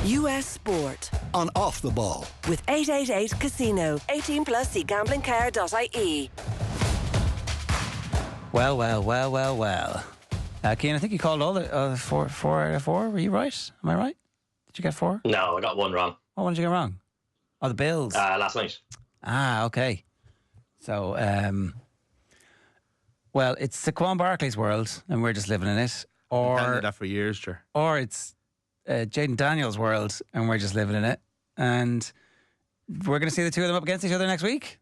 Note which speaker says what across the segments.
Speaker 1: US Sport.
Speaker 2: On Off the Ball.
Speaker 1: With 888 Casino. 18 plus cgambling.ie.
Speaker 3: Well. Cian, I think you called all the 4 out of 4. Were you right? Am I right? Did you get 4?
Speaker 4: No, I got one wrong.
Speaker 3: What one did you get wrong? Oh, the Bills.
Speaker 4: Last night.
Speaker 3: Okay. So, well, it's Saquon Barkley's world, and we're just living in it.
Speaker 5: Or I've that for years, sure.
Speaker 3: Or it's Jaden Daniels' world, and we're just living in it. And we're going to see the two of them up against each other next week.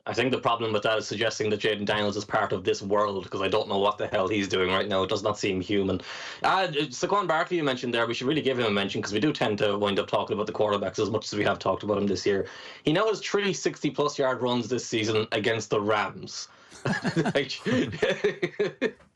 Speaker 4: I think the problem with that is suggesting that Jaden Daniels is part of this world, because I don't know what the hell he's doing right now. It does not seem human. Saquon Barkley you mentioned there, we should really give him a mention, because we do tend to wind up talking about the quarterbacks as much as we have talked about him this year. He now has 3 60-plus yard runs this season against the Rams. 3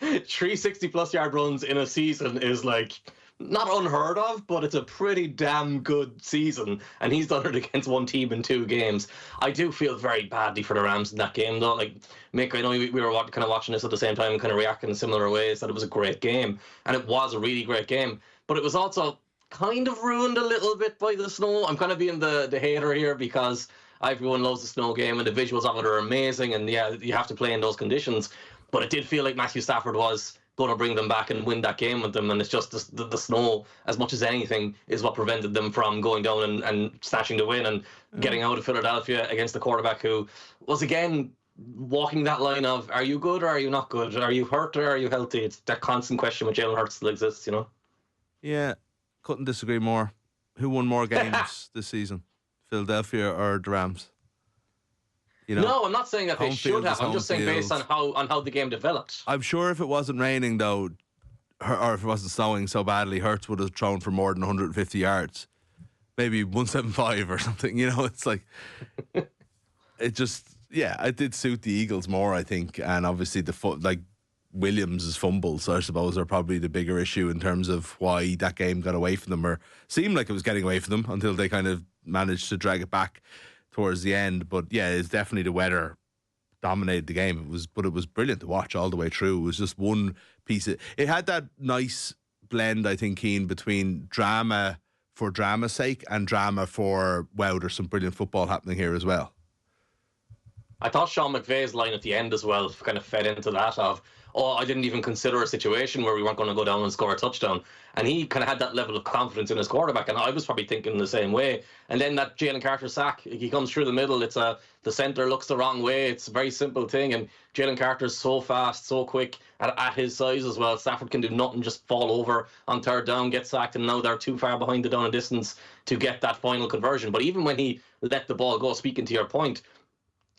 Speaker 4: 60-plus yard runs in a season is like not unheard of, but it's a pretty damn good season, and he's done it against one team in 2 games. I do feel very badly for the Rams in that game, though. Like, Mick, I know we were kind of watching this at the same time and kind of reacting in similar ways, that it was a great game, and it was a really great game, but it was also kind of ruined a little bit by the snow. I'm kind of being the hater here, because everyone loves the snow game and the visuals of it are amazing, and yeah, you have to play in those conditions, but it did feel like Matthew Stafford was going to bring them back and win that game with them, and it's just the snow, as much as anything, is what prevented them from going down and snatching the win and getting out of Philadelphia against the quarterback who was, again, walking that line of, are you good or are you not good? Are you hurt or are you healthy? It's that constant question with Jalen Hurts still exists, you know?
Speaker 5: Yeah, couldn't disagree more. Who won more games this season? Philadelphia or the Rams? You know,
Speaker 4: no, I'm not saying that they should have. I'm just saying based on how the game developed.
Speaker 5: I'm sure if it wasn't raining, though, or if it wasn't snowing so badly, Hurts would have thrown for more than 150 yards. Maybe 175 or something. You know, it's like, it just, yeah, it did suit the Eagles more, I think. And obviously, Williams' fumbles, I suppose, are probably the bigger issue in terms of why that game got away from them, or seemed like it was getting away from them until they kind of managed to drag it back towards the end. But yeah, it's definitely the weather dominated the game. But it was brilliant to watch all the way through. It was just one piece it had that nice blend, I think, Cian, between drama for drama's sake and drama for, wow, there's some brilliant football happening here as well.
Speaker 4: I thought Sean McVay's line at the end as well kind of fed into that of, I didn't even consider a situation where we weren't going to go down and score a touchdown. And he kind of had that level of confidence in his quarterback, and I was probably thinking the same way. And then that Jalen Carter sack, he comes through the middle, the centre looks the wrong way, it's a very simple thing, and Jalen Carter's so fast, so quick, at his size as well. Stafford can do nothing, just fall over on third down, get sacked, and now they're too far behind the down and distance to get that final conversion. But even when he let the ball go, speaking to your point,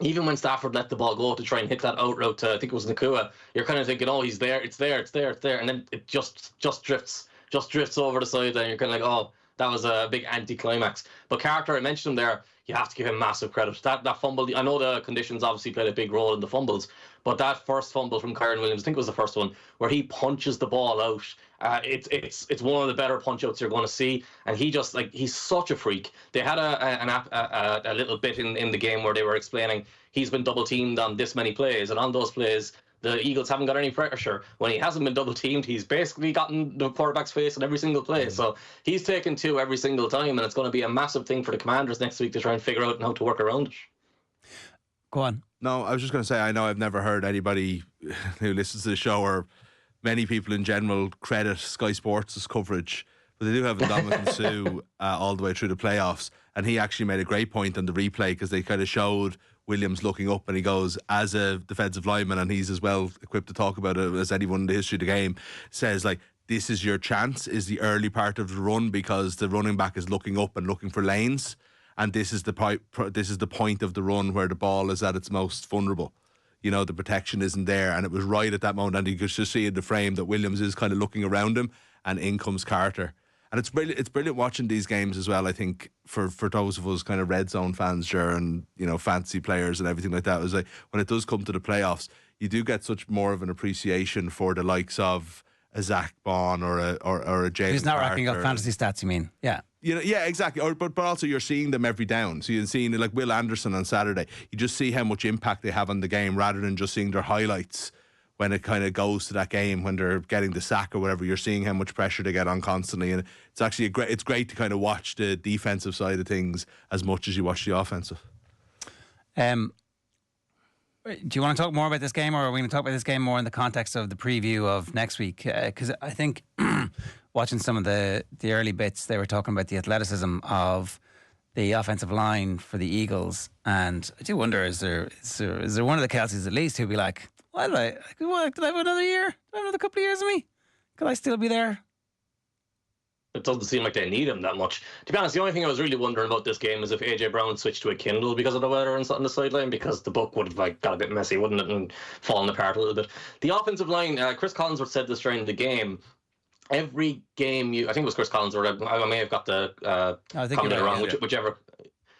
Speaker 4: even when Stafford let the ball go to try and hit that out route to, I think it was Nakua, you're kind of thinking, he's there, it's there, and then it just drifts over the side, and you're kind of like, that was a big anticlimax. But Carter, I mentioned him there, you have to give him massive credit. That fumble, I know the conditions obviously played a big role in the fumbles, but that first fumble from Kyren Williams, I think it was the first one, where he punches the ball out, it's one of the better punch outs you're going to see, and he's such a freak. They had a little bit in the game where they were explaining he's been double teamed on this many plays, and on those plays the Eagles haven't got any pressure. When he hasn't been double teamed, he's basically gotten the quarterback's face in every single play. So he's taken 2 every single time, and it's going to be a massive thing for the Commanders next week to try and figure out how to work around it.
Speaker 3: Go on.
Speaker 5: No, I was just going to say, I know I've never heard anybody who listens to the show, or many people in general, credit Sky Sports' coverage, but they do have Ndamukong Suh all the way through the playoffs, and he actually made a great point on the replay, because they kind of showed Williams looking up, and he goes, as a defensive lineman, and he's as well equipped to talk about it as anyone in the history of the game, says, like, this is your chance, is the early part of the run, because the running back is looking up and looking for lanes, and this is the point of the run where the ball is at its most vulnerable. You know, the protection isn't there, and it was right at that moment, and you could just see in the frame that Williams is kind of looking around him, and in comes Carter. And it's brilliant watching these games as well, I think, for those of us kind of red zone fans, and, you know, fantasy players and everything like that. It was like, when it does come to the playoffs, you do get such more of an appreciation for the likes of a Zach Bond or a Jalen
Speaker 3: He's not
Speaker 5: Carter.
Speaker 3: racking up fantasy stats, you mean? Yeah.
Speaker 5: You know, yeah, exactly. But also you're seeing them every down. So you're seeing, like, Will Anderson on Saturday. You just see how much impact they have on the game rather than just seeing their highlights when it kind of goes to that game, when they're getting the sack or whatever, you're seeing how much pressure they get on constantly. And it's actually it's great to kind of watch the defensive side of things as much as you watch the offensive.
Speaker 3: Do you want to talk more about this game, or are we going to talk about this game more in the context of the preview of next week? Because I think watching some of the early bits, they were talking about the athleticism of the offensive line for the Eagles, and I do wonder, is there one of the Kelseys at least who'd be like, did I have another year? Do I have another couple of years of me? Could I still be there?
Speaker 4: It doesn't seem like they need him that much. To be honest, the only thing I was really wondering about this game is if AJ Brown switched to a Kindle because of the weather and on the sideline, because the book would have got a bit messy, wouldn't it, and fallen apart a little bit. The offensive line, Chris Collinsworth said this during the game. Every game I think it was Chris Collinsworth. I may have got the comment wrong, whichever.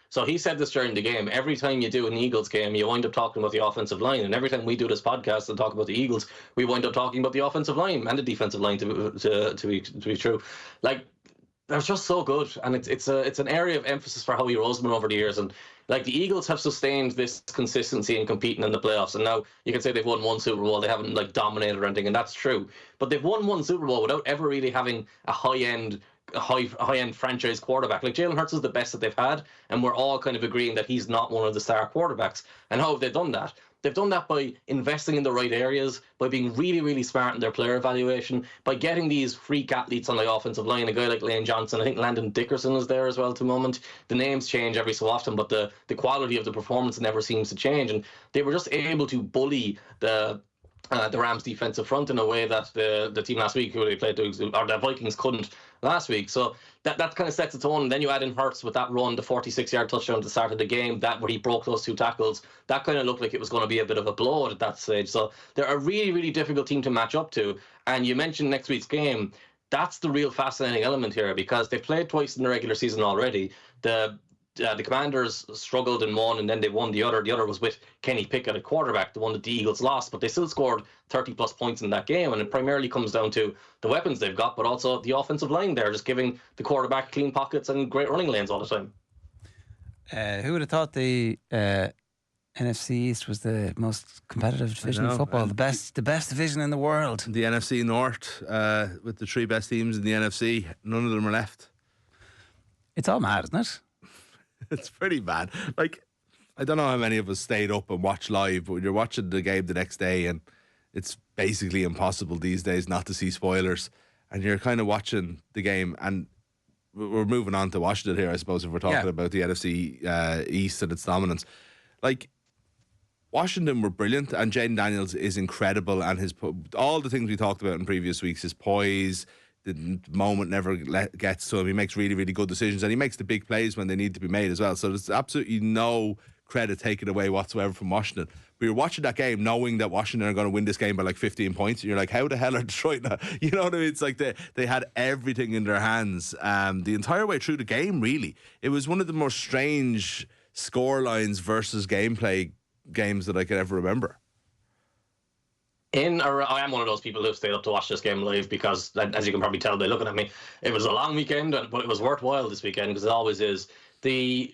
Speaker 4: So he said this during the game. Every time you do an Eagles game, you wind up talking about the offensive line. And every time we do this podcast and talk about the Eagles, we wind up talking about the offensive line and the defensive line to be true. Like, they're just so good. And it's an area of emphasis for Howie Roseman over the years. And like, the Eagles have sustained this consistency in competing in the playoffs. And now you can say they've won one Super Bowl. They haven't like dominated or anything, and that's true. But they've won one Super Bowl without ever really having a high-end franchise quarterback. Like, Jalen Hurts is the best that they've had, and we're all kind of agreeing that he's not one of the star quarterbacks. And how have they done that? They've done that by investing in the right areas, by being really, really smart in their player evaluation, by getting these freak athletes on the offensive line. A guy like Lane Johnson, I think Landon Dickerson is there as well at the moment. The names change every so often, but the quality of the performance never seems to change. And they were just able to bully the Rams' defensive front in a way that the team last week, who they played, or the Vikings, couldn't last week. So that kind of sets its own. And then you add in Hurts with that run, the 46-yard touchdown at the start of the game, that where he broke those two tackles. That kind of looked like it was going to be a bit of a blowout at that stage. So they're a really, really difficult team to match up to. And you mentioned next week's game. That's the real fascinating element here, because they've played twice in the regular season already. The Commanders struggled in one, and then they won the other. The other was with Kenny Pickett at quarterback, the one that the Eagles lost, but they still scored 30-plus points in that game, and it primarily comes down to the weapons they've got, but also the offensive line there, just giving the quarterback clean pockets and great running lanes all the time.
Speaker 3: Who would have thought the NFC East was the most competitive division in football, the best division in the world?
Speaker 5: The NFC North, with the three best teams in the NFC, none of them are left.
Speaker 3: It's all mad, isn't it?
Speaker 5: It's pretty bad. Like, I don't know how many of us stayed up and watched live, but when you're watching the game the next day, and it's basically impossible these days not to see spoilers, and you're kind of watching the game, and we're moving on to Washington here, I suppose, if we're talking about the NFC East and its dominance. Like, Washington were brilliant, and Jaden Daniels is incredible, and all the things we talked about in previous weeks, his poise, the moment never gets to him. He makes really, really good decisions, and he makes the big plays when they need to be made as well. So there's absolutely no credit taken away whatsoever from Washington. But you're watching that game knowing that Washington are going to win this game by like 15 points, and you're like, how the hell are Detroit not? You know what I mean? It's like they had everything in their hands the entire way through the game, really. It was one of the more strange scorelines versus gameplay games that I could ever remember.
Speaker 4: I am one of those people who stayed up to watch this game live because, as you can probably tell by looking at me, it was a long weekend, but it was worthwhile this weekend, because it always is. I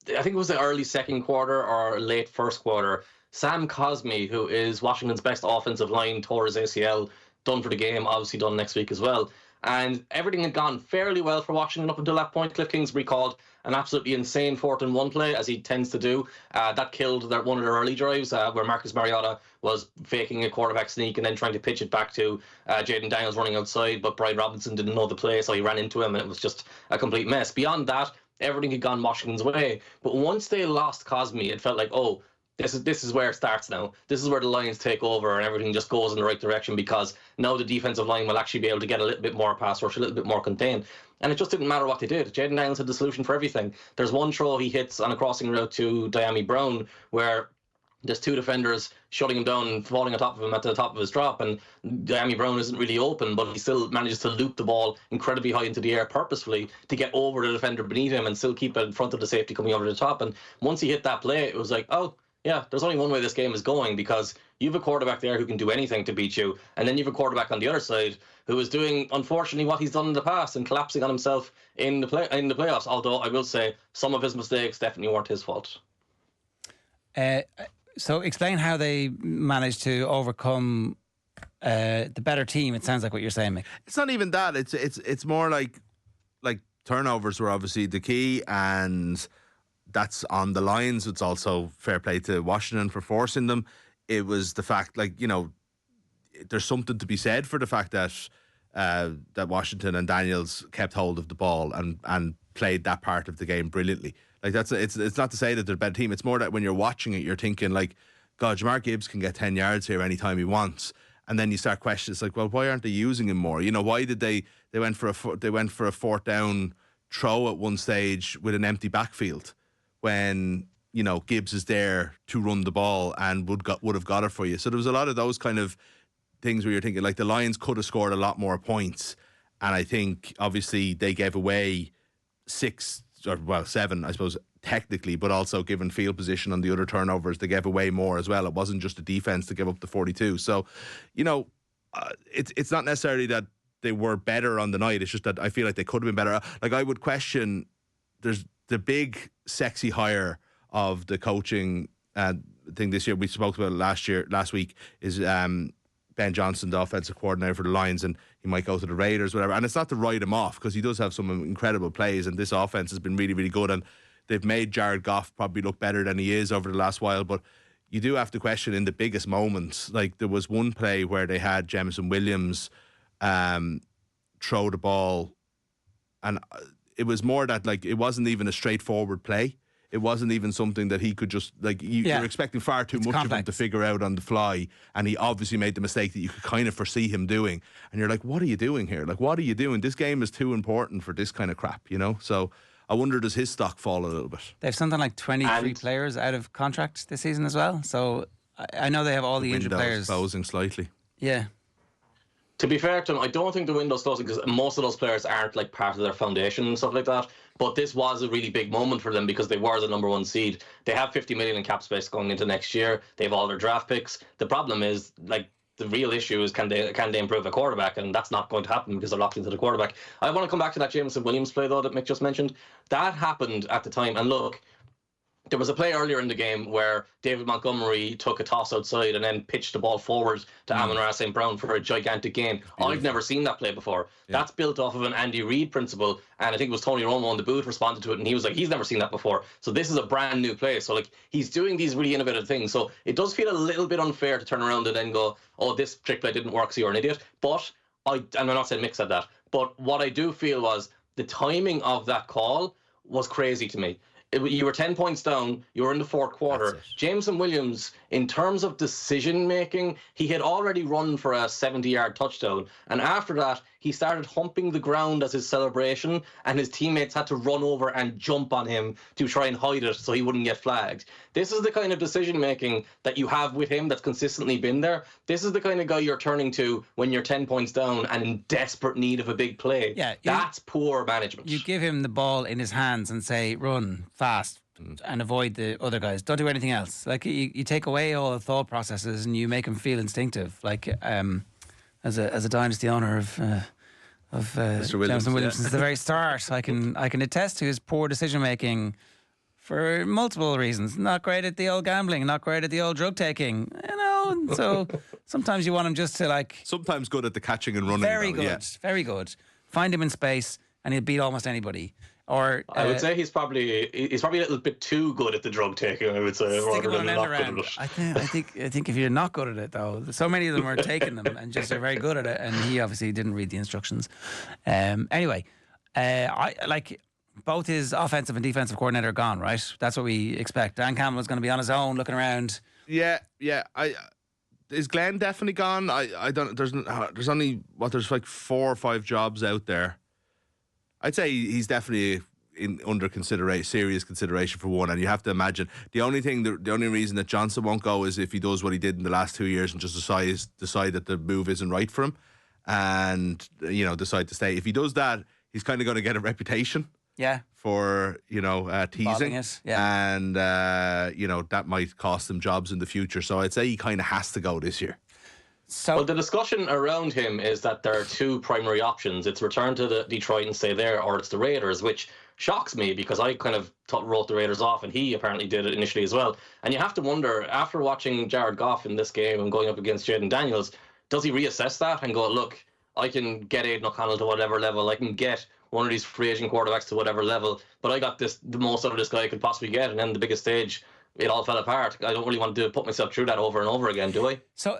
Speaker 4: think it was the early second quarter or late first quarter. Sam Cosmi, who is Washington's best offensive line, tore his ACL, done for the game, obviously done next week as well. And everything had gone fairly well for Washington up until that point. Cliff Kingsbury called an absolutely insane 4th-and-1 play, as he tends to do. That killed one of their early drives, where Marcus Mariota was faking a quarterback sneak and then trying to pitch it back to Jaden Daniels running outside, but Brian Robinson didn't know the play, so he ran into him, and it was just a complete mess. Beyond that, everything had gone Washington's way. But once they lost Cosmi, it felt like, oh, this is where it starts now. This is where the Lions take over and everything just goes in the right direction, because now the defensive line will actually be able to get a little bit more pass rush, a little bit more contained. And it just didn't matter what they did. Jaden Daniels had the solution for everything. There's one throw he hits on a crossing route to Diami Brown where there's two defenders shutting him down and falling on top of him at the top of his drop, and Diami Brown isn't really open, but he still manages to loop the ball incredibly high into the air purposefully to get over the defender beneath him and still keep it in front of the safety coming over the top. And once he hit that play, it was like, oh, yeah, there's only one way this game is going, because you have a quarterback there who can do anything to beat you, and then you have a quarterback on the other side who is doing, unfortunately, what he's done in the past and collapsing on himself in the playoffs. Although I will say some of his mistakes definitely weren't his fault.
Speaker 3: So explain how they managed to overcome the better team. It sounds like what you're saying, Mick.
Speaker 5: It's not even that. It's more like turnovers were obviously the key, and that's on the Lions. It's also fair play to Washington for forcing them. It was the fact, there's something to be said for the fact that that Washington and Daniels kept hold of the ball and played that part of the game brilliantly. It's not to say that they're a better team. It's more that when you're watching it, you're thinking God, Jamar Gibbs can get 10 yards here anytime he wants. And then you start questioning, it's well, why aren't they using him more? Why did they went for a fourth down throw at one stage with an empty backfield when, Gibbs is there to run the ball and would have got it for you. So there was a lot of those kind of things where you're thinking the Lions could have scored a lot more points. And I think obviously they gave away 7, I suppose, technically, but also given field position on the other turnovers, they gave away more as well. It wasn't just the defense to give up the 42. So, it's not necessarily that they were better on the night. It's just that I feel like they could have been better. I would question, there's the big sexy hire of the coaching thing this year. We spoke about it last week is Ben Johnson, the offensive coordinator for the Lions, and he might go to the Raiders, whatever. And it's not to write him off because he does have some incredible plays, and this offense has been really, really good. And they've made Jared Goff probably look better than he is over the last while. But you do have to question in the biggest moments. There was one play where they had Jameson Williams throw the ball, and it was more that it wasn't even a straightforward play. It wasn't even something that he could just you're expecting far too much of him to figure out on the fly, and he obviously made the mistake that you could kind of foresee him doing. And you're what are you doing here? What are you doing? This game is too important for this kind of crap, So I wonder, does his stock fall a little bit?
Speaker 3: They have something like 23 players out of contract this season as well. So I know they have all the injured players.
Speaker 5: Closing slightly.
Speaker 3: Yeah.
Speaker 4: To be fair to them, I don't think the window's closing because most of those players aren't part of their foundation and stuff like that. But this was a really big moment for them because they were the number 1 seed. They have 50 million in cap space going into next year. They have all their draft picks. The problem is, the real issue is can they improve a quarterback, and that's not going to happen because they're locked into the quarterback. I want to come back to that Jameson Williams play though that Mick just mentioned. That happened at the time, and look, there was a play earlier in the game where David Montgomery took a toss outside and then pitched the ball forward to Amon-Ra St. Brown for a gigantic gain. I've never seen that play before. Yeah. That's built off of an Andy Reid principle, and I think it was Tony Romo in the booth responded to it, and he was he's never seen that before. So this is a brand new play. So he's doing these really innovative things. So it does feel a little bit unfair to turn around and then go, oh, this trick play didn't work, so you're an idiot. But and I'm not saying Mick said that, but what I do feel was the timing of that call was crazy to me. You were 10 points down. You were in the fourth quarter. Jameson Williams, in terms of decision making, he had already run for a 70-yard touchdown. And after that, he started humping the ground as his celebration, and his teammates had to run over and jump on him to try and hide it so he wouldn't get flagged. This is the kind of decision making that you have with him that's consistently been there. This is the kind of guy you're turning to when you're 10 points down and in desperate need of a big play. Yeah, that's poor management.
Speaker 3: You give him the ball in his hands and say, run fast and avoid the other guys. Don't do anything else. You take away all the thought processes and you make him feel instinctive. As a dynasty owner of Mr. Williams, Jameson Williams since the very start, I can attest to his poor decision making for multiple reasons. Not great at the old gambling, not great at the old drug taking. So sometimes you want him just to
Speaker 5: sometimes good at the catching and running.
Speaker 3: Very good, very good. Find him in space and he'll beat almost anybody. Or
Speaker 4: I would say he's probably a little bit too good at the drug taking. I would say rather than not good at it.
Speaker 3: I think if you're not good at it though, so many of them are taking them and just are very good at it, and he obviously didn't read the instructions. Anyway, both his offensive and defensive coordinator are gone. Right, that's what we expect. Dan Campbell's going to be on his own, looking around.
Speaker 5: Yeah. Is Glenn definitely gone? I don't. There's only there's 4 or 5 jobs out there. I'd say he's definitely under serious consideration for one, and you have to imagine the only reason that Johnson won't go is if he does what he did in the last 2 years and just decide that the move isn't right for him, and decide to stay. If he does that, he's kind of going to get a reputation.
Speaker 3: Yeah.
Speaker 5: For teasing
Speaker 3: it, yeah.
Speaker 5: And that might cost him jobs in the future. So I'd say he kind of has to go this year.
Speaker 4: Well, the discussion around him is that there are 2 primary options. It's return to Detroit and stay there, or it's the Raiders, which shocks me because I kind of wrote the Raiders off, and he apparently did it initially as well. And you have to wonder, after watching Jared Goff in this game and going up against Jaden Daniels, does he reassess that and go, look, I can get Aidan O'Connell to whatever level, I can get one of these free agent quarterbacks to whatever level, but I got the most out of this guy I could possibly get, and then the biggest stage, it all fell apart. I don't really want to put myself through that over and over again, do I?
Speaker 3: So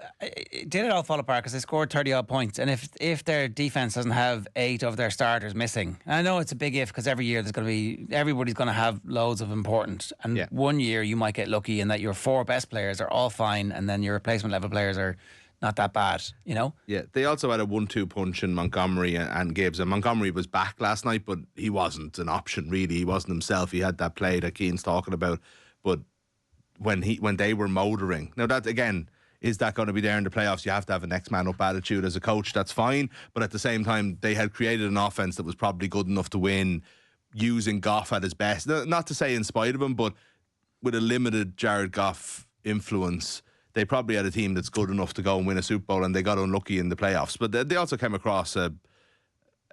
Speaker 3: did it all fall apart because they scored 30-odd points? And if their defence doesn't have 8 of their starters missing, I know it's a big if because every year everybody's going to have loads of important. And one year you might get lucky in that your 4 best players are all fine and then your replacement level players are not that bad, you know?
Speaker 5: Yeah, they also had a 1-2 punch in Montgomery and Gibbs. And Montgomery was back last night, but he wasn't an option, really. He wasn't himself. He had that play that Keane's talking about. But when they were motoring, now that, again, is that going to be there in the playoffs? You have to have a next man up attitude as a coach. That's fine. But at the same time, they had created an offense that was probably good enough to win using Goff at his best. Not to say in spite of him, but with a limited Jared Goff influence, they probably had a team that's good enough to go and win a Super Bowl, and they got unlucky in the playoffs. But they also came across a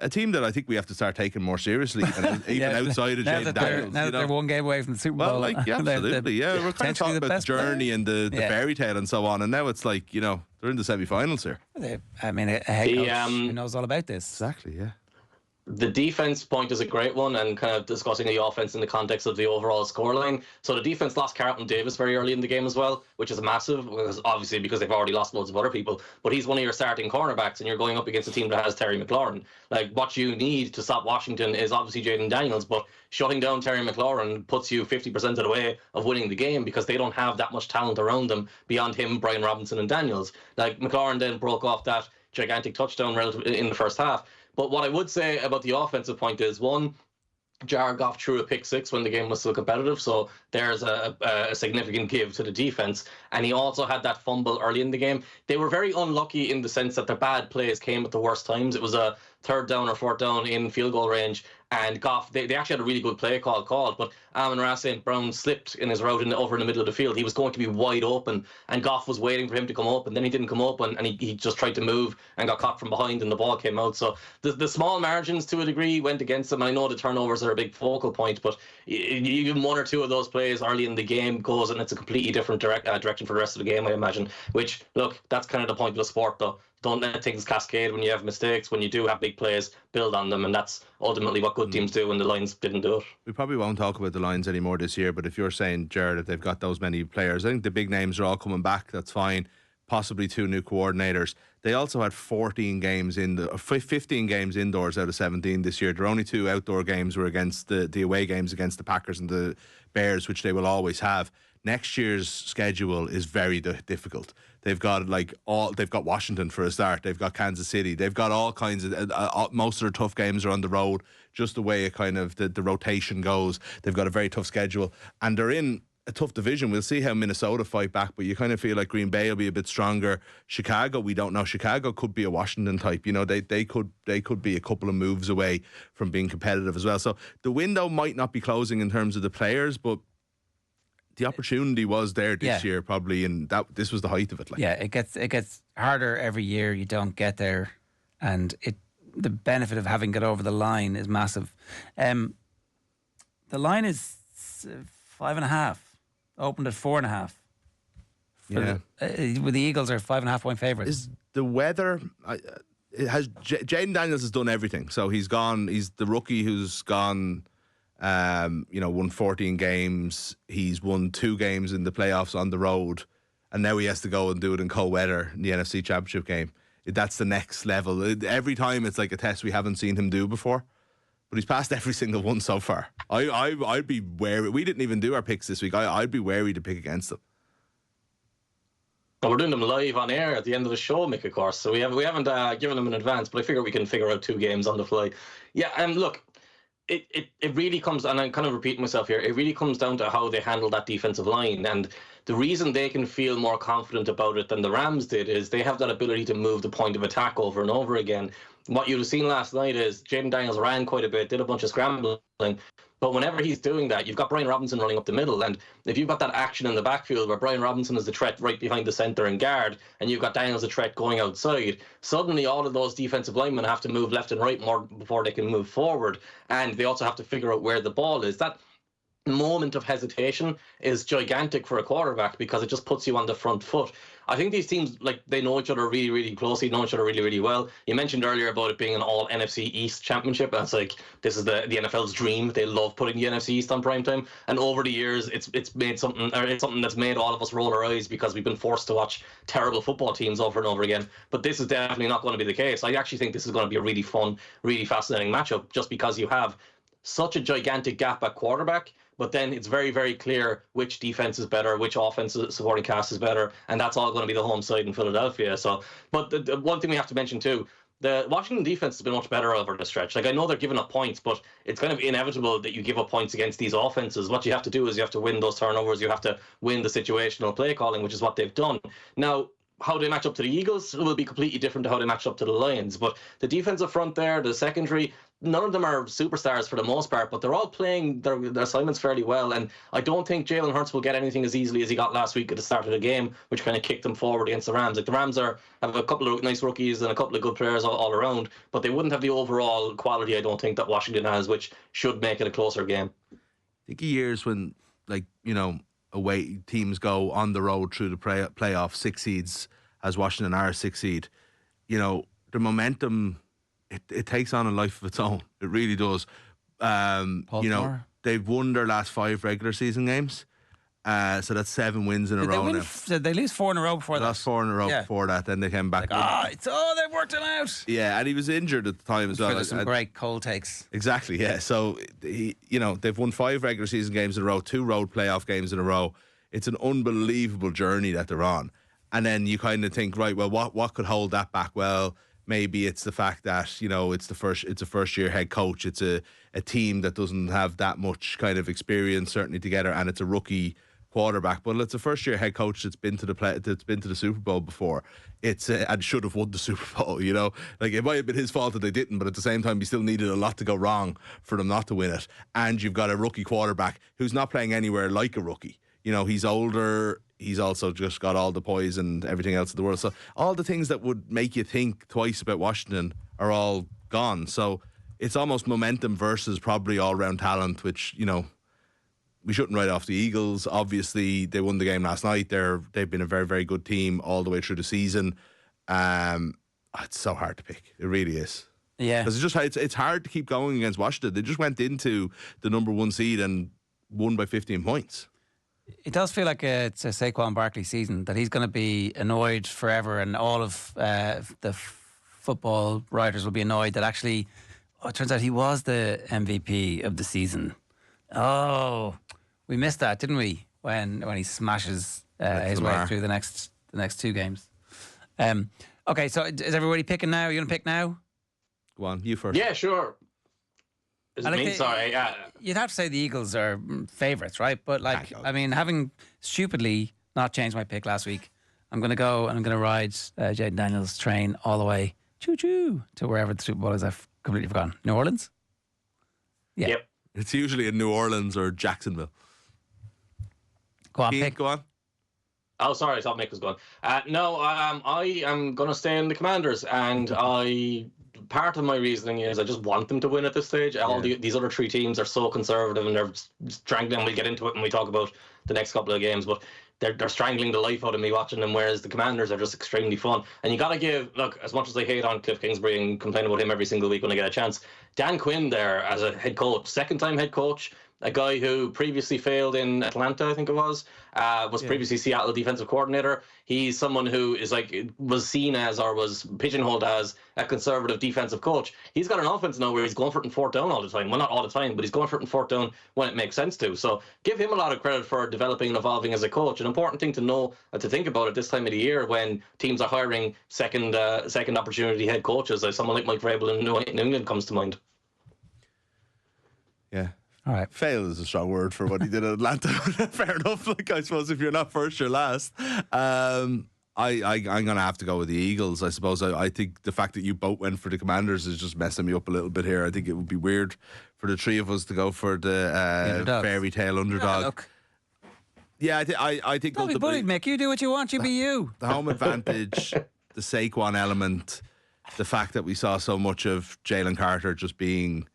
Speaker 5: team that I think we have to start taking more seriously, even outside of Jaden Daniels.
Speaker 3: Now that they're one game away from the Super Bowl.
Speaker 5: Well, absolutely. We're kind of talking about the journey and the fairy tale and so on, and now it's like, they're in the semi-finals here.
Speaker 3: I mean, a head coach who knows all about this.
Speaker 5: Exactly, yeah.
Speaker 4: The defense point is a great one, and kind of discussing the offense in the context of the overall scoreline. So the defense lost Carlton Davis very early in the game as well, which is massive, because they've already lost loads of other people. But he's one of your starting cornerbacks, and you're going up against a team that has Terry McLaurin. Like, what you need to stop Washington is obviously Jaden Daniels, but shutting down Terry McLaurin puts you 50% of the way of winning the game because they don't have that much talent around them beyond him, Brian Robinson, and Daniels. Like, McLaurin then broke off that gigantic touchdown in the first half. But what I would say about the offensive point is, one, Jared Goff threw a pick 6 when the game was still competitive, so there's a significant give to the defense. And he also had that fumble early in the game. They were very unlucky in the sense that their bad plays came at the worst times. It was a 3rd down or 4th down in field goal range, and Goff, they actually had a really good play called, but Amon-Ra St. Brown slipped in his route over in the middle of the field. He was going to be wide open, and Goff was waiting for him to come up, and then he didn't come up, and he just tried to move and got caught from behind, and the ball came out. So the small margins, to a degree, went against him. I know the turnovers are a big focal point, but even 1 or 2 of those plays early in the game goes, and it's a completely different direction for the rest of the game, I imagine. Which, look, that's kind of the point of the sport, though. Don't let things cascade when you have mistakes. When you do have big plays, build on them, and that's ultimately what good teams do, and the Lions didn't do it.
Speaker 5: We probably won't talk about the Lions anymore this year, but if you're saying, Jared, that they've got those many players, I think the big names are all coming back. That's fine. Possibly 2 new coordinators. They also had 15 games indoors out of 17 this year. Their only 2 outdoor games were against the away games against the Packers and the Bears, which they will always have. Next year's schedule is very difficult. They've got Washington for a start. They've got Kansas City. They've got all kinds of most of their tough games are on the road. Just the way it kind of the rotation goes. They've got a very tough schedule, and they're in a tough division. We'll see how Minnesota fight back, but you kind of feel like Green Bay will be a bit stronger. Chicago, we don't know. Chicago could be a Washington type. They could be a couple of moves away from being competitive as well. So the window might not be closing in terms of the players, but the opportunity was there this year, probably, and this was the height of it.
Speaker 3: Yeah, it gets harder every year. You don't get there, and the benefit of having got over the line is massive. The line is 5.5. Opened at 4.5. With the Eagles are 5.5 point favourites.
Speaker 5: Is the weather? Jaden Daniels has done everything. So he's gone. He's the rookie who's gone. Won 14 games. He's won 2 games in the playoffs on the road, and now he has to go and do it in cold weather in the NFC Championship game. That's the next level. Every time it's like a test we haven't seen him do before, but he's passed every single one so far. I'd be wary. We didn't even do our picks this week. I'd be wary to pick against them.
Speaker 4: Well, we're doing them live on air at the end of the show, Mick, of course. So we haven't given them in advance, but I figure we can figure out 2 games on the fly. Yeah, and look. It really comes, and I'm kind of repeating myself here, it really comes down to how they handle that defensive line. And the reason they can feel more confident about it than the Rams did is they have that ability to move the point of attack over and over again. What you'd have seen last night is Jaden Daniels ran quite a bit, did a bunch of scrambling, but whenever he's doing that, you've got Brian Robinson running up the middle, and if you've got that action in the backfield where Brian Robinson is the threat right behind the centre and guard, and you've got Daniels the threat going outside, suddenly all of those defensive linemen have to move left and right more before they can move forward, and they also have to figure out where the ball is. That moment of hesitation is gigantic for a quarterback because it just puts you on the front foot. I think these teams, like, they know each other really, really closely, know each other really, really well. You mentioned earlier about it being an all NFC East championship. That's like, this is the NFL's dream. They love putting the NFC East on primetime. And over the years, it's something that's made all of us roll our eyes because we've been forced to watch terrible football teams over and over again. But this is definitely not going to be the case. I actually think this is going to be a really fun, really fascinating matchup just because you have such a gigantic gap at quarterback, but then it's very, very clear which defense is better, which offensive supporting cast is better, and that's all going to be the home side in Philadelphia. So, but the one thing we have to mention too, the Washington defense has been much better over the stretch. Like, I know they're giving up points, but it's kind of inevitable that you give up points against these offenses. What you have to do is you have to win those turnovers, you have to win the situational play calling, which is what they've done. Now, how they match up to the Eagles will be completely different to how they match up to the Lions. But the defensive front there, the secondary, none of them are superstars for the most part, but they're all playing their assignments fairly well. And I don't think Jalen Hurts will get anything as easily as he got last week at the start of the game, which kind of kicked them forward against the Rams. Like, the Rams have a couple of nice rookies and a couple of good players all around, but they wouldn't have the overall quality, I don't think, that Washington has, which should make it a closer game.
Speaker 5: I think of years when, like, you know, away teams go on the road through the playoff 6 seeds, as Washington are a 6 seed, you know, the momentum, it takes on a life of its own. It really does. You know, they've won their last 5 regular season games. So that's 7 wins in a row now.
Speaker 3: Did they lose 4 in a row before that?
Speaker 5: Lost 4 in a row before that. Then they came back.
Speaker 3: They've worked him out.
Speaker 5: Yeah, and he was injured at the time as well.
Speaker 3: Some great cold takes.
Speaker 5: Exactly, yeah. So, they've won 5 regular season games in a row, 2 road playoff games in a row. It's an unbelievable journey that they're on. And then you kind of think, right, well, what could hold that back? Well, maybe it's the fact that, you know, it's a first year head coach. It's a team that doesn't have that much kind of experience certainly together, and it's a rookie quarterback. But it's a first year head coach that's been to the Super Bowl before. And should have won the Super Bowl, you know. Like, it might have been his fault that they didn't, but at the same time, he still needed a lot to go wrong for them not to win it. And you've got a rookie quarterback who's not playing anywhere like a rookie. You know, he's older. He's also just got all the poise and everything else in the world. So all the things that would make you think twice about Washington are all gone. So it's almost momentum versus probably all-round talent, which, you know, we shouldn't write off the Eagles. Obviously, they won the game last night. They've been a very, very good team all the way through the season. It's so hard to pick. It really is.
Speaker 3: Yeah.
Speaker 5: Because it's hard to keep going against Washington. They just went into the number 1 seed and won by 15 points.
Speaker 3: It does feel like it's a Saquon Barkley season, that he's going to be annoyed forever, and all of the football writers will be annoyed that actually, it turns out he was the MVP of the season. Oh, we missed that, didn't we? When he smashes his way through the next 2 games. Okay, so is everybody picking now? You want to pick now?
Speaker 5: Go on, you first.
Speaker 4: Yeah, sure. Sorry.
Speaker 3: You'd have to say the Eagles are favourites, right? But, like, I mean, having stupidly not changed my pick last week, I'm going to go and I'm going to ride Jaden Daniels' train all the way, choo-choo, to wherever the Super Bowl is. I've completely forgotten. New Orleans? Yeah.
Speaker 4: Yep.
Speaker 5: It's usually in New Orleans or Jacksonville.
Speaker 3: Go on,
Speaker 5: Keane,
Speaker 3: pick.
Speaker 5: Go on.
Speaker 4: Oh, sorry, I thought Mick was gone. No, I am going to stay in the Commanders, and part of my reasoning is I just want them to win at this stage. These other 3 teams are so conservative, and they're strangling. We'll get into it when we talk about the next couple of games, but they're strangling the life out of me watching them, whereas the Commanders are just extremely fun. And you got to look, as much as I hate on Cliff Kingsbury and complain about him every single week when I get a chance, Dan Quinn there as a head coach, second-time head coach, a guy who previously failed in Atlanta, I think it was previously Seattle defensive coordinator. He's someone who was seen as, or was pigeonholed as, a conservative defensive coach. He's got an offense now where he's going for it in 4th down all the time. Well, not all the time, but he's going for it in 4th down when it makes sense to. So give him a lot of credit for developing and evolving as a coach. An important thing to know and to think about at this time of the year when teams are hiring second opportunity head coaches. Someone like Mike Vrabel in New England comes to mind.
Speaker 5: Yeah.
Speaker 3: All right.
Speaker 5: Fail is a strong word for what he did in Atlanta. Fair enough. Like, I suppose if you're not first, you're last. I'm going to have to go with the Eagles, I suppose. I think the fact that you both went for the Commanders is just messing me up a little bit here. I think it would be weird for the 3 of us to go for the fairy tale underdog. Yeah, I think
Speaker 3: don't be bullied, Mick. You do what you want. You be you.
Speaker 5: The home advantage, the Saquon element, the fact that we saw so much of Jalen Carter just being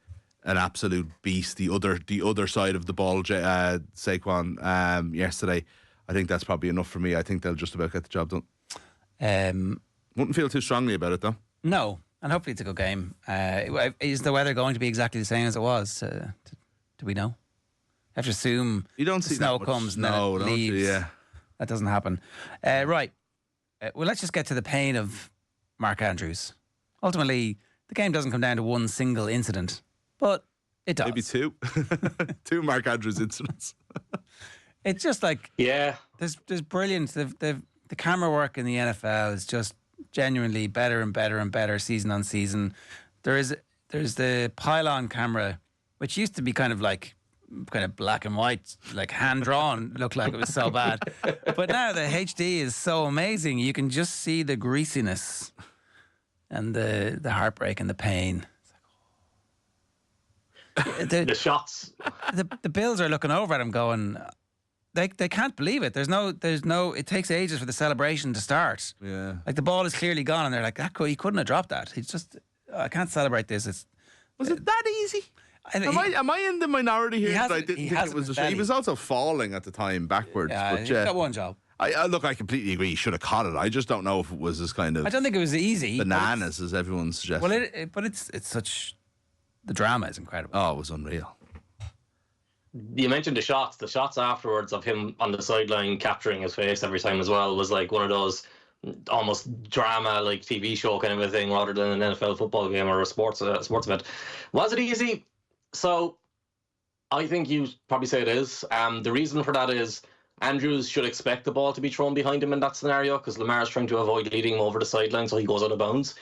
Speaker 5: an absolute beast. The other side of the ball, Saquon, yesterday. I think that's probably enough for me. I think they'll just about get the job done. Wouldn't feel too strongly about it though.
Speaker 3: No, and hopefully it's a good game. Is the weather going to be exactly the same as it was? Do we know? I have to assume
Speaker 5: you don't see
Speaker 3: snow
Speaker 5: that
Speaker 3: comes and
Speaker 5: snow,
Speaker 3: then it leaves.
Speaker 5: You? Yeah,
Speaker 3: that doesn't happen. Right. Well, let's just get to the pain of Mark Andrews. Ultimately, the game doesn't come down to one single incident, but it does.
Speaker 5: Maybe two. Two Mark Andrews incidents.
Speaker 3: It's just like,
Speaker 4: yeah,
Speaker 3: there's brilliant. The camera work in the NFL is just genuinely better and better and better season on season. There's the pylon camera, which used to be kind of black and white, like hand drawn, looked like it was so bad. But now the HD is so amazing. You can just see the greasiness and the heartbreak and the pain.
Speaker 4: The shots.
Speaker 3: The Bills are looking over at him going, they can't believe it. There's no. It takes ages for the celebration to start.
Speaker 5: Yeah,
Speaker 3: like the ball is clearly gone, and they're like, he couldn't have dropped that. He's just, I can't celebrate this.
Speaker 5: Was it that easy? Am I in the minority here? I didn't think it was. He was also falling at the time backwards.
Speaker 3: Yeah,
Speaker 5: but
Speaker 3: he's got one job.
Speaker 5: I completely agree. He should have caught it. I just don't know if it was as kind of.
Speaker 3: I don't think it was easy.
Speaker 5: Bananas as everyone suggests.
Speaker 3: Well, but it's such. The drama is incredible.
Speaker 5: Oh, it was unreal.
Speaker 4: You mentioned the shots. The shots afterwards of him on the sideline capturing his face every time as well was like one of those almost drama like TV show kind of a thing rather than an NFL football game or a sports event. Was it easy? So I think you probably say it is. The reason for that is Andrews should expect the ball to be thrown behind him in that scenario because Lamar's trying to avoid leading him over the sideline, so he goes out of bounds.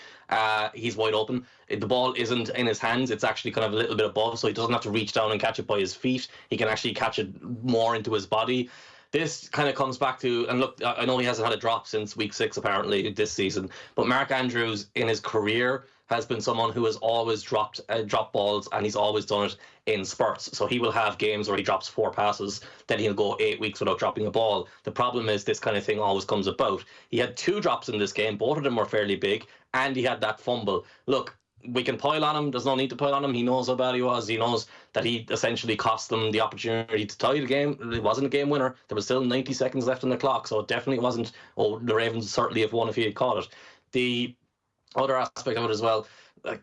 Speaker 4: He's wide open. The ball isn't in his hands. It's actually kind of a little bit above, so he doesn't have to reach down and catch it by his feet. He can actually catch it more into his body. This kind of comes back to, and look, I know he hasn't had a drop since week 6 apparently this season, but Mark Andrews in his career has been someone who has always dropped balls, and he's always done it in spurts. So he will have games where he drops 4 passes, then he'll go 8 weeks without dropping a ball. The problem is this kind of thing always comes about. He had 2 drops in this game. Both of them were fairly big, and he had that fumble. Look, we can pile on him. There's no need to pile on him. He knows how bad he was. He knows that he essentially cost them the opportunity to tie the game. It wasn't a game winner. There was still 90 seconds left on the clock, so it definitely wasn't, the Ravens certainly have won if he had caught it. The other aspect of it as well,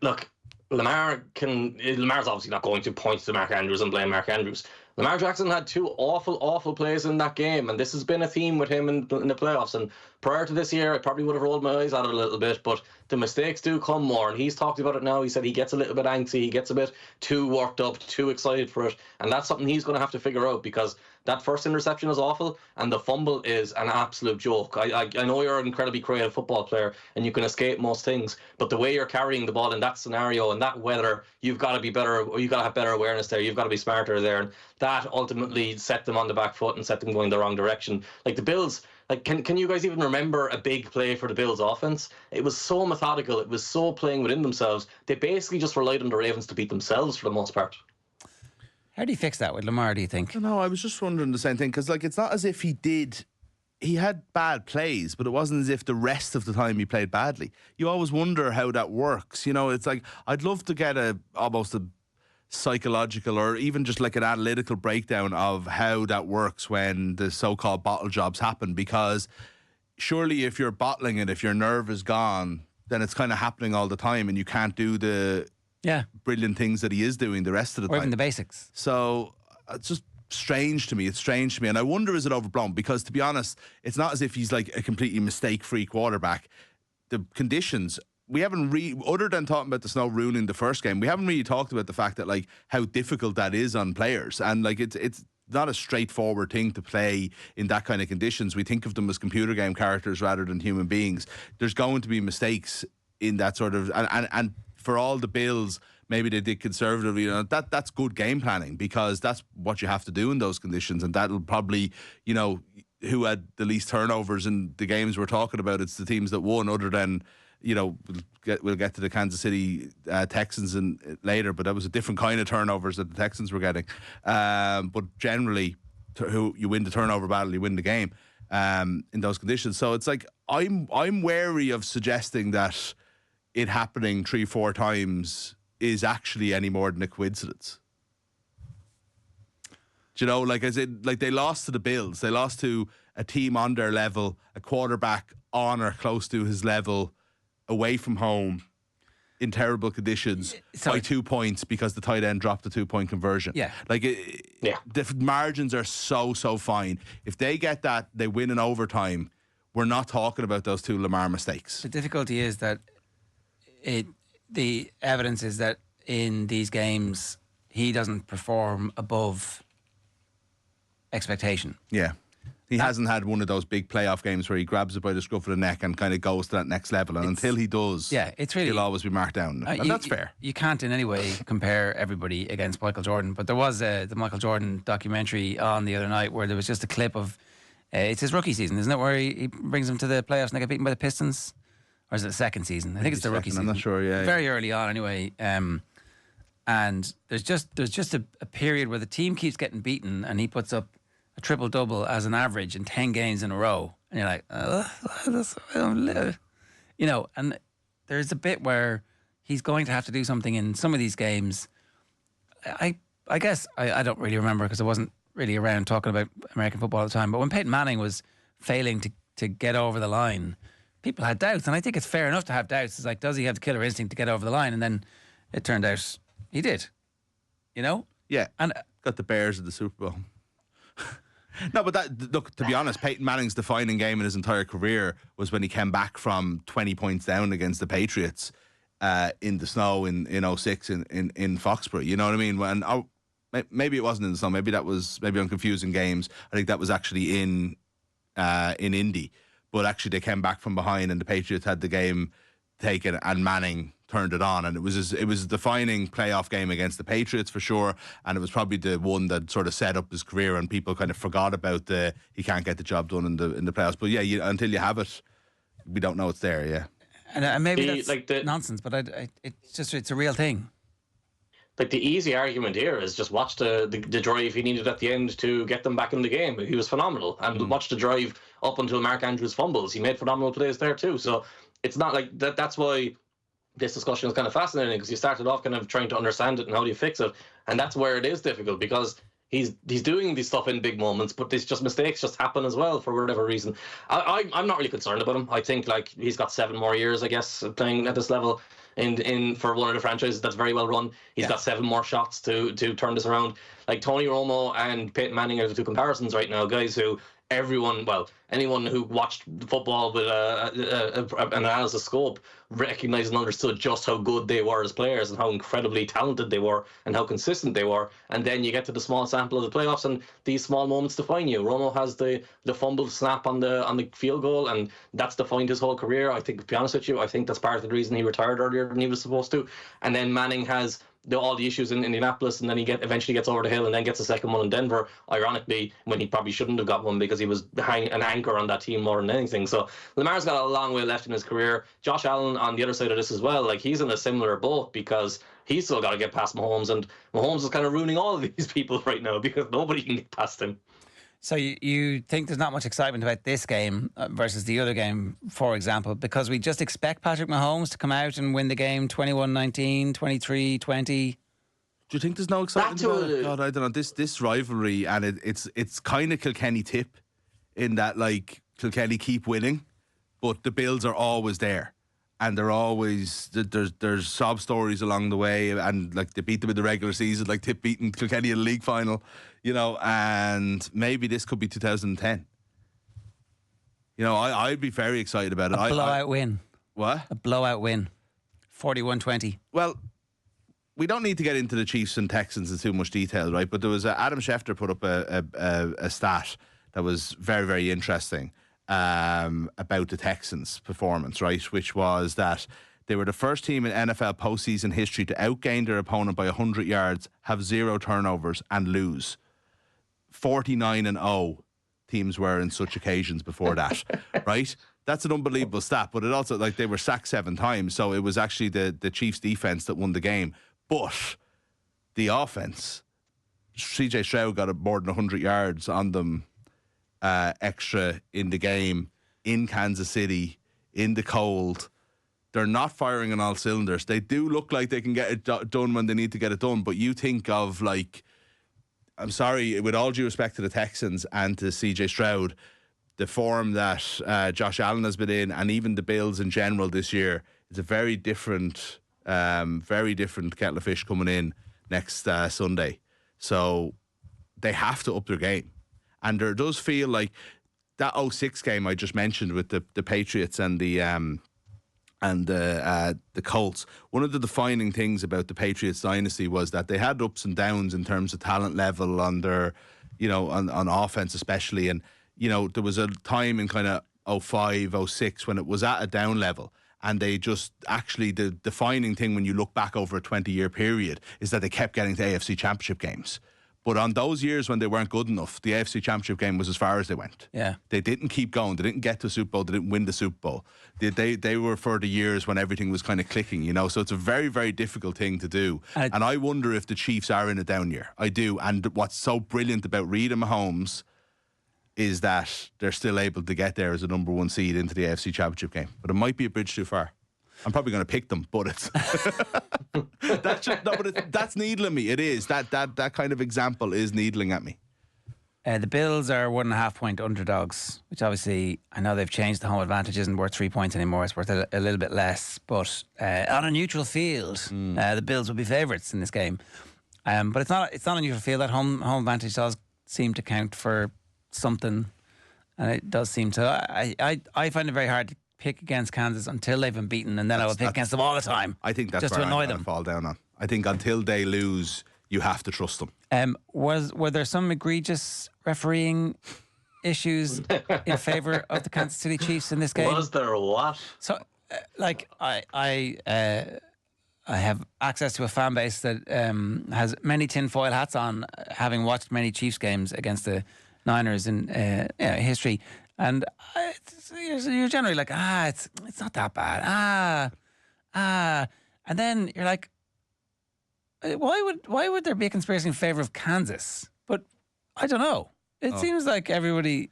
Speaker 4: look, Lamar's obviously not going to point to Mark Andrews and blame Mark Andrews. Lamar Jackson had 2 awful plays in that game, and this has been a theme with him in the playoffs. And prior to this year, I probably would have rolled my eyes at it a little bit, but the mistakes do come more, and he's talked about it now. He said he gets a little bit angsty, he gets a bit too worked up, too excited for it, and that's something he's going to have to figure out because that first interception is awful, and the fumble is an absolute joke. I know you're an incredibly creative football player, and you can escape most things, but the way you're carrying the ball in that scenario and that weather, you've got to be better, or you've got to have better awareness there. You've got to be smarter there, and that ultimately set them on the back foot and set them going the wrong direction. Like the Bills, can you guys even remember a big play for the Bills offense? It was so methodical. It was so playing within themselves. They basically just relied on the Ravens to beat themselves for the most part.
Speaker 3: How do you fix that with Lamar, do you think?
Speaker 5: No, I was just wondering the same thing because it's not as if he had bad plays, but it wasn't as if the rest of the time he played badly. You always wonder how that works. It's like I'd love to get almost a psychological or even just like an analytical breakdown of how that works when the so-called bottle jobs happen, because surely if you're bottling it, if your nerve is gone, then it's kind of happening all the time and you can't do the brilliant things that he is doing the rest of the time.
Speaker 3: Or even the basics.
Speaker 5: So it's just strange to me. It's strange to me. And I wonder, is it overblown? Because to be honest, it's not as if he's like a completely mistake-free quarterback. The conditions, we haven't other than talking about the snow ruining the first game, we haven't really talked about the fact that how difficult that is on players. And it's not a straightforward thing to play in that kind of conditions. We think of them as computer game characters rather than human beings. There's going to be mistakes in that sort of, and for all the Bills, maybe they did conservatively, that's good game planning because that's what you have to do in those conditions. And that'll probably, who had the least turnovers in the games we're talking about, it's the teams that won, other than, we'll get to the Kansas City Texans later, but that was a different kind of turnovers that the Texans were getting. But generally, who you win the turnover battle, you win the game in those conditions. So it's like I'm wary of suggesting that it happening 3-4 times is actually any more than a coincidence. Do you know, like they lost to the Bills. They lost to a team on their level, a quarterback on or close to his level, away from home, in terrible conditions, by 2 points because the tight end dropped the 2-point conversion.
Speaker 3: Yeah.
Speaker 5: The margins are so fine. If they get that, they win in overtime. We're not talking about those two Lamar mistakes.
Speaker 3: The difficulty is that the evidence is that in these games, he doesn't perform above expectation.
Speaker 5: Yeah. He hasn't had one of those big playoff games where he grabs it by the scruff of the neck and kind of goes to that next level. And until he does, he'll always be marked down. And that's fair.
Speaker 3: You can't in any way compare everybody against Michael Jordan. But there was the Michael Jordan documentary on the other night where there was just a clip of, it's his rookie season, isn't it? Where he brings them to the playoffs and they get beaten by the Pistons. Or is it the second season? I think it's the rookie season.
Speaker 5: I'm not sure,
Speaker 3: Very early on anyway. And there's just a period where the team keeps getting beaten and he puts up a triple-double as an average in 10 games in a row. And you're like, I don't live. You know, and there's a bit where he's going to have to do something in some of these games. I guess I don't really remember because I wasn't really around talking about American football at the time. But when Peyton Manning was failing to get over the line, people had doubts. And I think it's fair enough to have doubts. It's like, does he have the killer instinct to get over the line? And then it turned out he did. You know?
Speaker 5: Yeah.
Speaker 3: And
Speaker 5: got the Bears in the Super Bowl. No, but look, to be honest, Peyton Manning's defining game in his entire career was when he came back from 20 points down against the Patriots in the snow in 06 in Foxborough. You know what I mean? Maybe it wasn't in the snow. Maybe I'm confusing games. I think that was actually in Indy. But actually they came back from behind and the Patriots had the game taken and Manning turned it on, and it was a defining playoff game against the Patriots for sure, and it was probably the one that sort of set up his career, and people kind of forgot about he can't get the job done in the playoffs. But yeah, until you have it, we don't know it's there. Yeah,
Speaker 3: and maybe that's nonsense, but it's a real thing.
Speaker 4: Like the easy argument here is just watch the drive he needed at the end to get them back in the game. He was phenomenal, and watch the drive up until Mark Andrews fumbles. He made phenomenal plays there too. So it's not like that. That's why this discussion is kind of fascinating, because you started off kind of trying to understand it and how do you fix it, and that's where it is difficult, because he's doing this stuff in big moments, but mistakes just happen as well for whatever reason. I'm not really concerned about him. I think like he's got 7 more years, I guess, playing at this level in for one of the franchises that's very well run. He's got 7 more shots to turn this around. Like Tony Romo and Peyton Manning are the two comparisons right now, guys who anyone who watched football with an analysis scope recognized and understood just how good they were as players and how incredibly talented they were and how consistent they were. And then you get to the small sample of the playoffs and these small moments define you. Romo has the fumbled snap on the field goal, and that's defined his whole career. I think, to be honest with you, I think that's part of the reason he retired earlier than he was supposed to. And then Manning has all the issues in Indianapolis, and then he eventually gets over the hill and then gets a second one in Denver, ironically, when he probably shouldn't have got one because he was an anchor on that team more than anything. So Lamar's got a long way left in his career. Josh Allen on the other side of this as well, like he's in a similar boat because he's still got to get past Mahomes, and Mahomes is kind of ruining all of these people right now because nobody can get past him.
Speaker 3: So you think there's not much excitement about this game versus the other game, for example, because we just expect Patrick Mahomes to come out and win the game 21-19, 23-20?
Speaker 5: Do you think there's no excitement about it? God, I don't know. This rivalry, and it's kind of Kilkenny tip in that, like, Kilkenny keep winning, but the Bills are always there. And they're always, there's sob stories along the way, and like they beat them in the regular season, like Tip beating Kilkenny in the league final, and maybe this could be 2010. I'd be very excited about it.
Speaker 3: A blowout win.
Speaker 5: What?
Speaker 3: A blowout win. 41-20.
Speaker 5: Well, we don't need to get into the Chiefs and Texans in too much detail, right? But there was Adam Schefter put up a stat that was very, very interesting. About the Texans' performance, right? Which was that they were the first team in NFL postseason history to outgain their opponent by 100 yards, have 0 turnovers, and lose. 49-0 teams were in such occasions before that, right? That's an unbelievable stat, but it also, like, they were sacked 7 times, so it was actually the Chiefs' defense that won the game. But the offense, CJ Stroud got more than 100 yards on them. Extra in the game in Kansas City in the cold. They're not firing on all cylinders. They do look like they can get it done when they need to get it done. But you think of, like, I'm sorry, with all due respect to the Texans and to CJ Stroud, the form that Josh Allen has been in, and even the Bills in general this year, is a very different kettle of fish coming in next Sunday. So they have to up their game. And there does feel like that 06 game I just mentioned with the Patriots and the Colts. One of the defining things about the Patriots dynasty was that they had ups and downs in terms of talent level on their, on offense especially. And, there was a time in kind of 05, 06 when it was at a down level. And they just actually, the defining thing when you look back over a 20-year period is that they kept getting to AFC Championship games. But on those years when they weren't good enough, the AFC Championship game was as far as they went.
Speaker 3: Yeah.
Speaker 5: They didn't keep going. They didn't get to the Super Bowl. They didn't win the Super Bowl. They were for the years when everything was kind of clicking, So it's a very, very difficult thing to do. And I wonder if the Chiefs are in a down year. I do. And what's so brilliant about Reid and Mahomes is that they're still able to get there as a number one seed into the AFC Championship game. But it might be a bridge too far. I'm probably going to pick them, but it's that's needling me. It is that kind of example is needling at me.
Speaker 3: The Bills are 1.5 point underdogs, which obviously I know they've changed. The home advantage isn't worth 3 points anymore. It's worth a little bit less. But on a neutral field, the Bills will be favourites in this game. But it's not a neutral field. That home advantage does seem to count for something, and it does seem to. I find it very hard to pick against Kansas until they've been beaten, and then I will pick against them all the time.
Speaker 5: I think that's
Speaker 3: just
Speaker 5: where
Speaker 3: to annoy
Speaker 5: I'm
Speaker 3: them.
Speaker 5: Fall down on. I think until they lose, you have to trust them.
Speaker 3: Were there some egregious refereeing issues in favour of the Kansas City Chiefs in this game?
Speaker 4: Was there what?
Speaker 3: So, I have access to a fan base that has many tinfoil hats on, having watched many Chiefs games against the Niners in history. And you're generally like, it's not that bad. And then you're like, why would there be a conspiracy in favour of Kansas? But I don't know. It seems like everybody.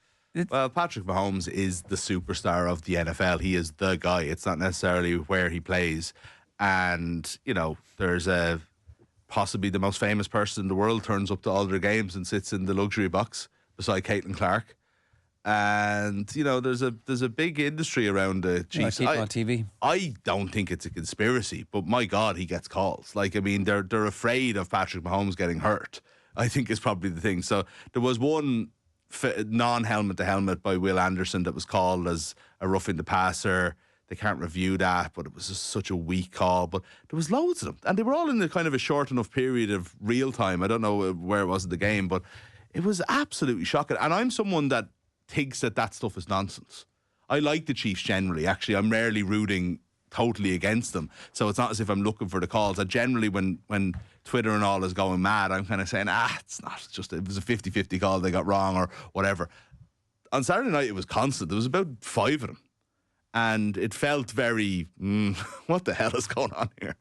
Speaker 5: Well, Patrick Mahomes is the superstar of the NFL. He is the guy. It's not necessarily where he plays. And there's possibly the most famous person in the world turns up to all their games and sits in the luxury box beside Caitlin Clark. And there's a big industry around the Chiefs.
Speaker 3: Keep on TV.
Speaker 5: I don't think it's a conspiracy, but my God, he gets calls. Like, I mean, they're afraid of Patrick Mahomes getting hurt, I think is probably the thing. So there was one non-helmet to helmet by Will Anderson that was called as a roughing the passer. They can't review that, but it was just such a weak call. But there was loads of them, and they were all in the kind of a short enough period of real time. I don't know where it was in the game, but it was absolutely shocking. And I'm someone that thinks that stuff is nonsense. I like the Chiefs generally. Actually, I'm rarely rooting totally against them. So it's not as if I'm looking for the calls. I generally, when Twitter and all is going mad, I'm kind of saying, it's not. It's just, it was a 50-50 call they got wrong or whatever. On Saturday night, it was constant. There was about 5 of them. And it felt very, what the hell is going on here?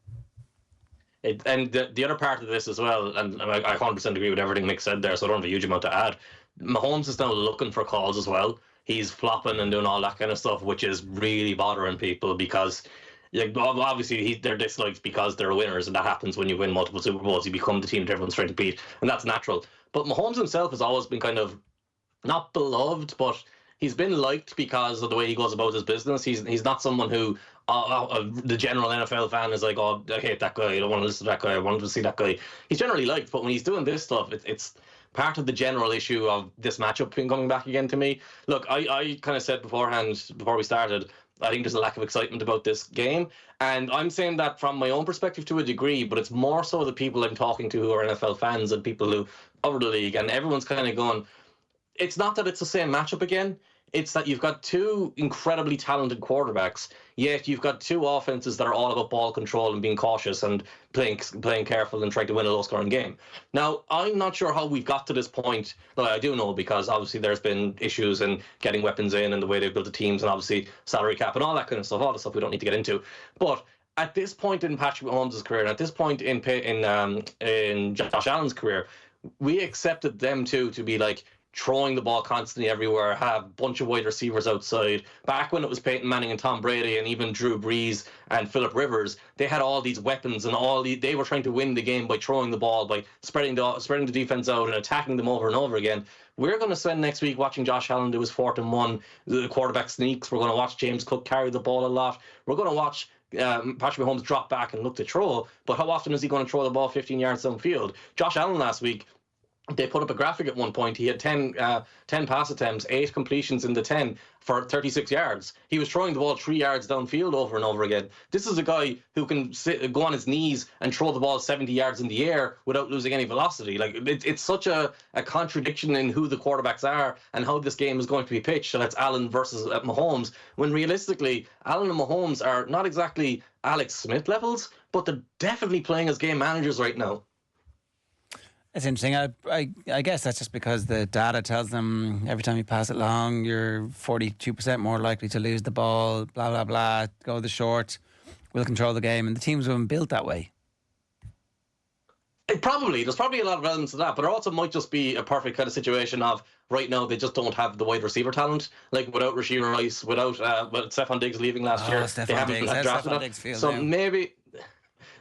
Speaker 4: And the other part of this as well, and I 100% agree with everything Mick said there, so I don't have a huge amount to add. Mahomes is now looking for calls as well. He's flopping and doing all that kind of stuff, which is really bothering people because, obviously, they're disliked because they're winners, and that happens when you win multiple Super Bowls. You become the team that everyone's trying to beat, and that's natural. But Mahomes himself has always been kind of not beloved, but he's been liked because of the way he goes about his business. He's not someone who the general NFL fan is like, I hate that guy. I don't want to listen to that guy. I want to see that guy. He's generally liked, but when he's doing this stuff, it's part of the general issue of this matchup being coming back again to me. Look, I kind of said beforehand, before we started, I think there's a lack of excitement about this game. And I'm saying that from my own perspective to a degree, but it's more so the people I'm talking to who are NFL fans and people who cover the league. And everyone's kind of going, it's not that it's the same matchup again. It's that you've got 2 incredibly talented quarterbacks, yet you've got 2 offenses that are all about ball control and being cautious and playing careful and trying to win a low-scoring game. Now, I'm not sure how we've got to this point. Well, I do know because obviously there's been issues in getting weapons in and the way they've built the teams and obviously salary cap and all that kind of stuff, all the stuff we don't need to get into. But at this point in Patrick Mahomes' career and at this point in Josh Allen's career, we accepted them two to be like, throwing the ball constantly everywhere, have a bunch of wide receivers outside. Back when it was Peyton Manning and Tom Brady and even Drew Brees and Phillip Rivers, they had all these weapons and they were trying to win the game by throwing the ball, by spreading the defense out and attacking them over and over again. We're going to spend next week watching Josh Allen do his 4th and 1, the quarterback sneaks. We're going to watch James Cook carry the ball a lot. We're going to watch Patrick Mahomes drop back and look to throw, but how often is he going to throw the ball 15 yards downfield? Josh Allen last week, they put up a graphic at one point. He had 10 pass attempts, 8 completions in the 10 for 36 yards. He was throwing the ball 3 yards downfield over and over again. This is a guy who can go on his knees and throw the ball 70 yards in the air without losing any velocity. Like it's such a contradiction in who the quarterbacks are and how this game is going to be pitched. So that's Allen versus Mahomes. When realistically, Allen and Mahomes are not exactly Alex Smith levels, but they're definitely playing as game managers right now.
Speaker 3: It's interesting. I guess that's just because the data tells them every time you pass it long, you're 42% more likely to lose the ball, blah, blah, blah, go the short, we'll control the game. And the teams have been built that way.
Speaker 4: There's probably a lot of elements to that, but it also might just be a perfect kind of situation of right now they just don't have the wide receiver talent. Like without Rashee Rice, without Stephon Diggs leaving last year, they haven't drafted him. So maybe...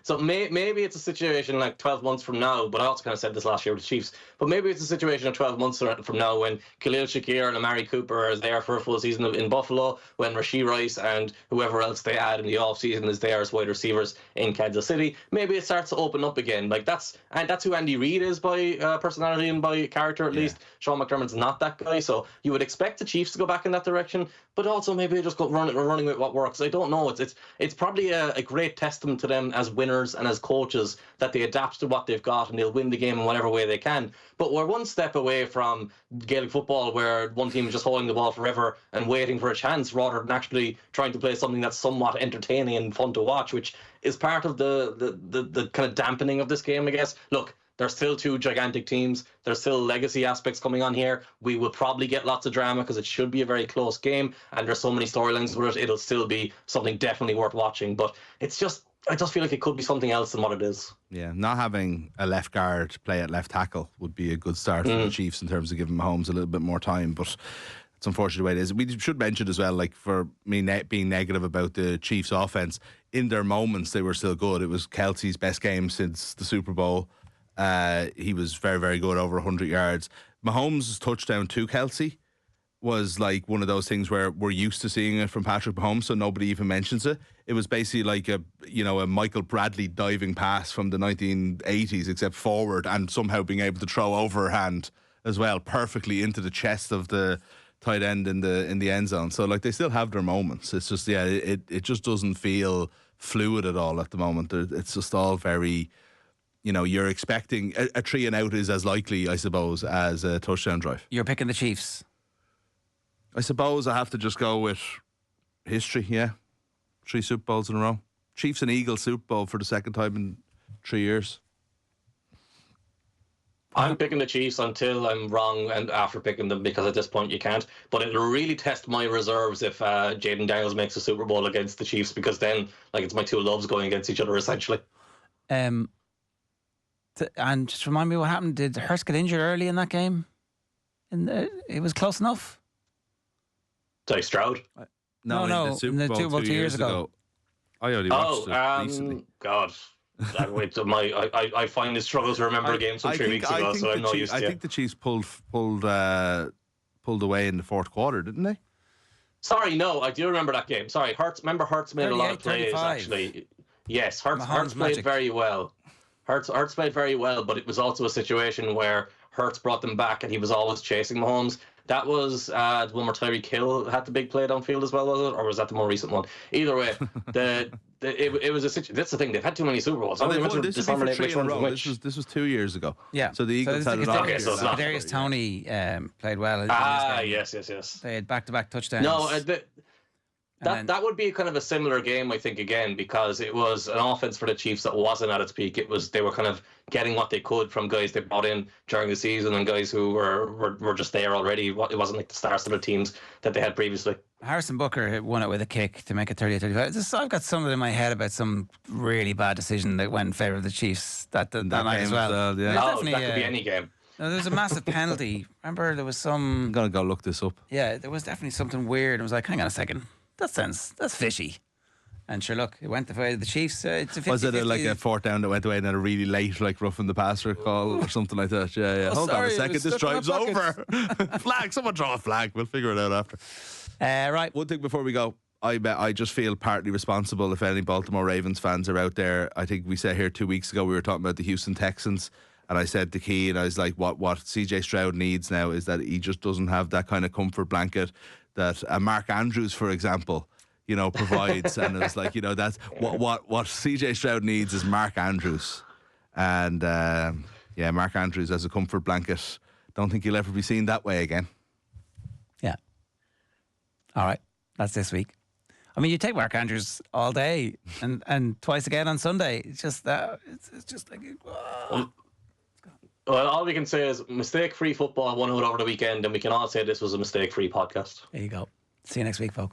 Speaker 4: So maybe it's a situation like 12 months from now, but I also kind of said this last year with the Chiefs, but maybe it's a situation of 12 months from now when Khalil Shakir and Amari Cooper is there for a full season in Buffalo, when Rashee Rice and whoever else they add in the offseason is there as wide receivers in Kansas City. Maybe it starts to open up again. Like that's who Andy Reid is by personality and by character at least. Sean McDermott's not that guy, so you would expect the Chiefs to go back in that direction, but also maybe they just go running with what works. I don't know. It's probably a great testament to them as winners and as coaches that they adapt to what they've got and they'll win the game in whatever way they can. But we're one step away from Gaelic football where one team is just holding the ball forever and waiting for a chance rather than actually trying to play something that's somewhat entertaining and fun to watch, which is part of the kind of dampening of this game, I guess. Look, there's still 2 gigantic teams. There's still legacy aspects coming on here. We will probably get lots of drama because it should be a very close game and there's so many storylines with it. It'll still be something definitely worth watching, but I just feel like it could be something else than what it is. Yeah,
Speaker 5: not having a left guard play at left tackle would be a good start for the Chiefs in terms of giving Mahomes a little bit more time, but it's unfortunate the way it is. We should mention as well, like for me being negative about the Chiefs offense, in their moments they were still good. It was Kelsey's best game since the Super Bowl. He was very, very good, over 100 yards. Mahomes' touchdown to Kelsey was like one of those things where we're used to seeing it from Patrick Mahomes, so nobody even mentions it. It was basically like a Michael Bradley diving pass from the 1980s, except forward and somehow being able to throw overhand as well, perfectly into the chest of the tight end in the end zone. So like they still have their moments. It's just it just doesn't feel fluid at all at the moment. It's just all very, you're expecting a 3 and out is as likely, I suppose, as a touchdown drive.
Speaker 3: You're picking the Chiefs.
Speaker 5: I suppose I have to just go with history, 3 Super Bowls in a row. Chiefs and Eagles Super Bowl for the second time in 3 years.
Speaker 4: I'm picking the Chiefs until I'm wrong and after picking them, because at this point you can't. But it'll really test my reserves if Jaden Daniels makes a Super Bowl against the Chiefs, because then it's my 2 loves going against each other essentially.
Speaker 3: And just remind me what happened. Did Hurst get injured early in that game? It was close enough.
Speaker 4: Sorry, Stroud?
Speaker 5: No,
Speaker 3: in the Super Bowl 2 years ago.
Speaker 5: I only watched it recently.
Speaker 4: God. I find it struggle to remember a game from 3 weeks ago, so I'm not used to it.
Speaker 5: I think the Chiefs pulled away in the fourth quarter, didn't they?
Speaker 4: Sorry, no, I do remember that game. Sorry, Hurts made a lot of plays,
Speaker 3: 35.
Speaker 4: Actually. Yes, Hurts played very well. Hurts played very well, but it was also a situation where Hurts brought them back and he was always chasing Mahomes. That was the one where Tyreek Hill had the big play downfield as well, was it? Or was that the more recent one? Either way, it was a situation. That's the thing. They've had too many Super Bowls.
Speaker 5: This was 2 years ago.
Speaker 3: Yeah.
Speaker 5: So the Eagles had it on.
Speaker 4: Okay, so
Speaker 3: Kadarius Toney played well.
Speaker 4: Yes.
Speaker 3: They had back-to-back touchdowns.
Speaker 4: No, that would be kind of a similar game, I think, again, because it was an offense for the Chiefs that wasn't at its peak. They were kind of getting what they could from guys they brought in during the season and guys who were just there already. It wasn't like the stars of the teams that they had previously.
Speaker 3: Harrison Booker won it with a kick to make it 38-35. I've got something in my head about some really bad decision that went in favour of the Chiefs that night as well.
Speaker 4: That could be any game.
Speaker 3: No, there was a massive penalty. Remember, there was some.
Speaker 5: I'm gonna go look this up.
Speaker 3: Yeah, there was definitely something weird. I was like, hang on a second, that's fishy. And sure, look, it went the way of the Chiefs. It's a 50-50.
Speaker 5: Was it like a fourth down that went away and then a really late, like roughing the passer call or something like that? Yeah.
Speaker 3: Oh,
Speaker 5: Hold on a
Speaker 3: sorry, it
Speaker 5: second,
Speaker 3: was
Speaker 5: this
Speaker 3: stuck in
Speaker 5: drive's
Speaker 3: my
Speaker 5: over. Flag, someone draw a flag. We'll figure it out after.
Speaker 3: Right.
Speaker 5: One thing before we go. I just feel partly responsible if any Baltimore Ravens fans are out there. I think we said here 2 weeks ago we were talking about the Houston Texans, and I said to Key, and I was like, what CJ Stroud needs now is that he just doesn't have that kind of comfort blanket that Mark Andrews, for example, provides. And it was like, that's what CJ Stroud needs is Mark Andrews. And Mark Andrews as a comfort blanket. Don't think he'll ever be seen that way again.
Speaker 3: Yeah. All right. That's this week. I mean, you take Mark Andrews all day and twice again on Sunday. It's just that. It's just like.
Speaker 4: Well, all we can say is mistake-free football won out over the weekend, and we can all say this was a mistake-free podcast.
Speaker 3: There you go. See you next week, folks.